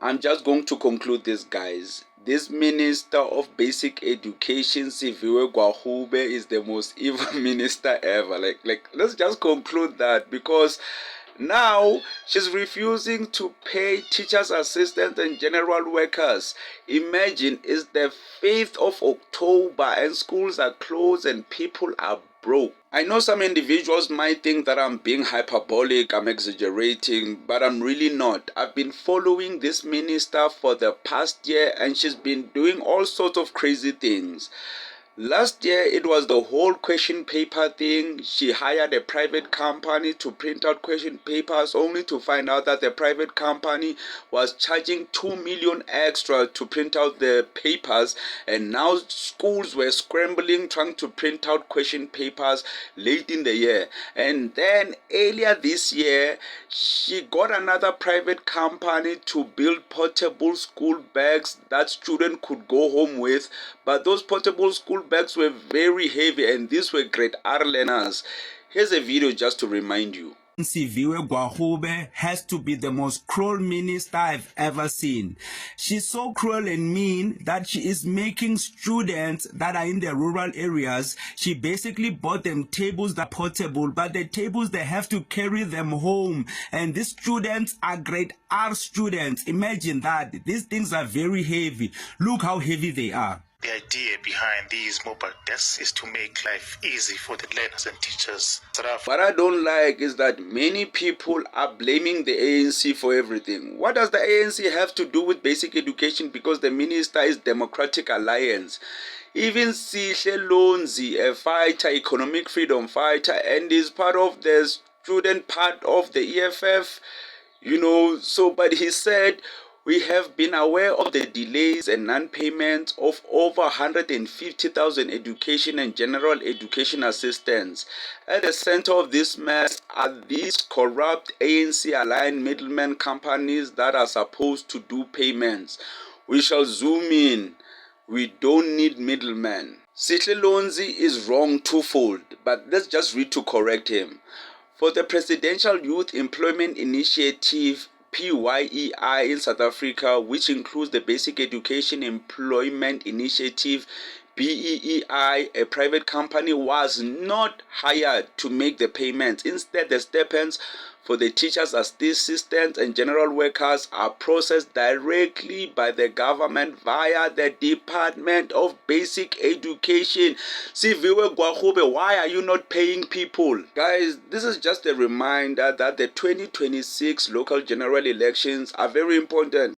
I'm just going to conclude this, guys. This Minister of Basic Education, Siviwe Gwahube, is the most evil minister ever. Let's just conclude that, because now she's refusing to pay teachers, assistants, and general workers. Imagine, it's the 5th of October and schools are closed and people are broke. I know some individuals might think that I'm being hyperbolic, I'm exaggerating, but I'm really not. I've been following this minister for the past year and she's been doing all sorts of crazy things. Last year, it was the whole question paper thing. She hired a private company to print out question papers, only to find out that the private company was charging 2 million extra to print out the papers, and now schools were scrambling trying to print out question papers late in the year. And then earlier this year, she got another private company to build portable school bags that students could go home with, but those portable school bags were very heavy and these were grade R learners. Here's a video just to remind you. Siviwe Gwahube has to be the most cruel minister I've ever seen. She's so cruel and mean that she is making students that are in the rural areas, she basically bought them tables that are portable, but the tables, they have to carry them home. And these students are grade R students. Imagine that. These things are very heavy. Look how heavy they are. The idea behind these mobile desks is to make life easy for the learners and teachers. What I don't like is that many people are blaming the ANC for everything. What does the ANC have to do with basic education? Because the minister is Democratic Alliance. Even Sihle Lonzi, a fighter, economic freedom fighter, and is part of the student part of the EFF, but he said, we have been aware of the delays and non-payment of over 150,000 education and general education assistants. At the center of this mess are these corrupt ANC-aligned middlemen companies that are supposed to do payments. We shall zoom in. We don't need middlemen. Sihle Lonzi is wrong twofold, but let's just read to correct him. For the Presidential Youth Employment Initiative, PYEI in South Africa, which includes the Basic Education Employment Initiative, BEEI, a private company, was not hired to make the payments. Instead, the stipends for the teachers, assistants, and general workers are processed directly by the government via the Department of Basic Education. Siviwe Gwahube, why are you not paying people? Guys, this is just a reminder that the 2026 local general elections are very important.